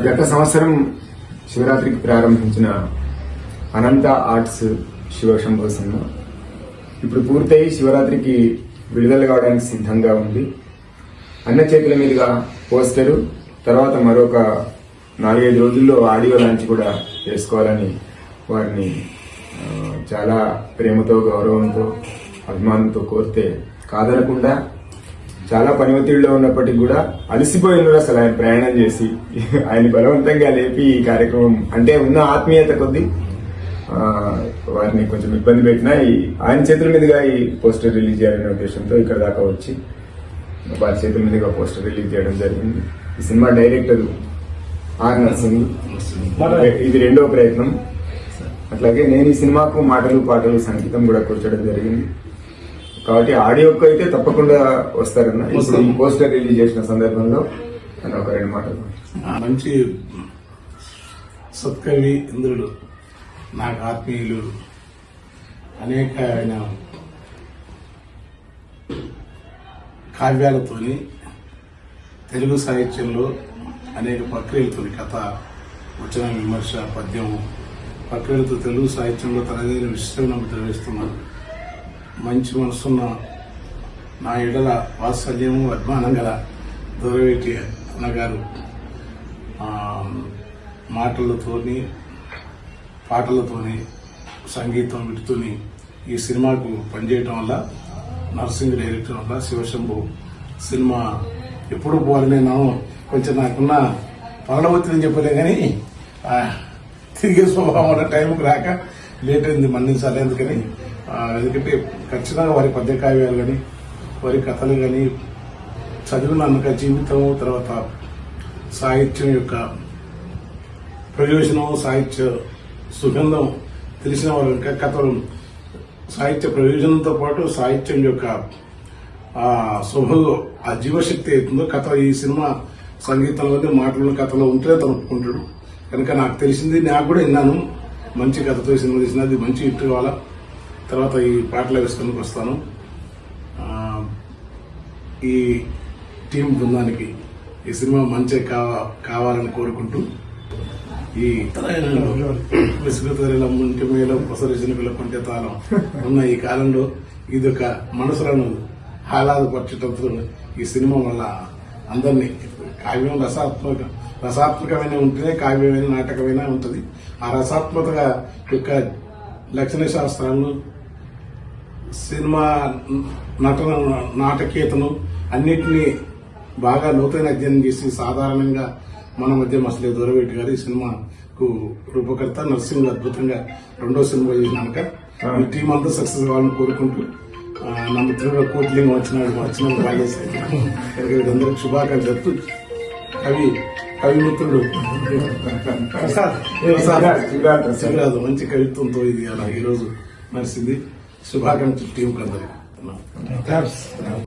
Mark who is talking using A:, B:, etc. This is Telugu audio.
A: గత సంవత్సరం శివరాత్రికి ప్రారంభించిన అనంత ఆర్ట్స్ శివశంభో సినిమా ఇప్పుడు పూర్తయి శివరాత్రికి విడుదల కావడానికి సిద్ధంగా ఉంది. అన్న చేతుల మీదుగా పోస్టరు, తర్వాత మరొక 4-5 రోజుల్లో ఆడియో లాంచ్ కూడా చేసుకోవాలని వారిని చాలా ప్రేమతో, గౌరవంతో, అభిమానంతో కోరితే కాదనకుండా చాలా పని ఒత్తిడిలో ఉన్నప్పటికీ కూడా అలసిపోయిన అసలు ఆయన ప్రయాణం చేసి ఆయన బలవంతంగా లేపి ఈ కార్యక్రమం అంటే ఉన్న ఆత్మీయత కొద్దీ వారిని కొంచెం ఇబ్బంది పెట్టినా ఆయన చేతుల మీదుగా ఈ పోస్టర్ రిలీజ్ చేయాలనే ఉద్దేశంతో ఇక్కడ దాకా వచ్చి వారి చేతుల మీదుగా పోస్టర్ రిలీజ్ చేయడం జరిగింది. ఈ సినిమా డైరెక్టర్ ఆర్ నర్సింగ్, ఇది 2వ ప్రయత్నం. అట్లాగే నేను ఈ సినిమాకు మాటలు, పాటలు, సంగీతం కూడా కూర్చోడం జరిగింది. కాబట్టి ఆడియోకు అయితే తప్పకుండా వస్తారన్న. ఇప్పుడు ఈ పోస్టర్ రిలీజ్ చేసిన సందర్భంలో అని ఒక 2 మాటలు.
B: మంచి సత్కవి ఇంద్రుడు, నాకు ఆత్మీయులు, అనేక ఆయన కావ్యాలతోని తెలుగు సాహిత్యంలో అనేక ప్రక్రియలతో కథ, వచన, విమర్శ, పద్యం ప్రక్రియలతో తెలుగు సాహిత్యంలో తనదైన విశిష్టమైన ముద్ర వేస్తున్నారు. మంచి మనసున్న నా ఎడల వాత్సల్యము, అభిమానం గల దూరవేటి అన్నగారు మాటలతోని, పాటలతోని, సంగీతం వీటితోని ఈ సినిమాకు పనిచేయటం వల్ల, నర్సింగ్ డైరెక్టర్ వల్ల శివశంభో సినిమా ఎప్పుడు పోవాలని నేను కొంచెం నాకున్న పనుల ఒత్తిడిని చెప్పలే కానీ తిరిగే స్వభావం వల్ల టైంకి రాక లేట్ అయింది, మన్నించాలి. ఎందుకని ఎందుకంటే ఖచ్చితంగా వారి పద్య కావ్యాలు కానీ, వారి కథలు కానీ చదివిన జీవితం, తర్వాత సాహిత్యం యొక్క ప్రయోజనం, సాహిత్య సుగంధం తెలిసిన వారు ఇంకా కథలు సాహిత్య ప్రయోజనంతో పాటు సాహిత్యం యొక్క ఆ జీవశక్తి అవుతుందో కథ ఈ సినిమా సంగీతంలోనే, మాటలు, కథలో ఉంటే తలుపుకుంటాడు. కనుక నాకు తెలిసింది, నాకు కూడా విన్నాను, మంచి కథతో సినిమా తీసిన అది మంచి హిట్ కావాలా. తర్వాత ఈ పాటల వేసుకొని వస్తాను. ఈ టీం బృందానికి ఈ సినిమా మంచి కావాలని కోరుకుంటూ, ఈ విసుగుతల ముంటి మేళ పొసరిసిన పిల్లకుంటే తాళం ఉన్న ఈ కాలంలో ఇదొక మనసులను ఆహ్లాదపరచడంతో ఈ సినిమా వల్ల అందరినీ, కావ్యం రసాత్మకమైన ఉంటేనే కావ్యమైన, నాటకమైన ఉంటుంది. ఆ రసాత్మక యొక్క లక్షణ శాస్త్రాలను, సినిమా నటన, నాటకీయతను అన్నిటినీ బాగా లోతైన అధ్యయనం చేసి సాధారణంగా మన మధ్య మసలే దూరవేటి గారు ఈ సినిమాకు రూపకర్త. నర్సింగ్ అద్భుతంగా 2వ సినిమా చేసినాక ఈ టీం అంతా సక్సెస్ కావాలని కోరుకుంటూ, నా మిత్రుడు కోట్లింగ్ వచ్చిన వీరందరికీ శుభాకాంక్షలు చెప్తూ కవి మిత్రుడు శివరాజు మంచి కవిత్వంతో ఇది అలా ఈరోజు నడిచింది. శుభాకాంక్షలు టీంకి అందరికీ.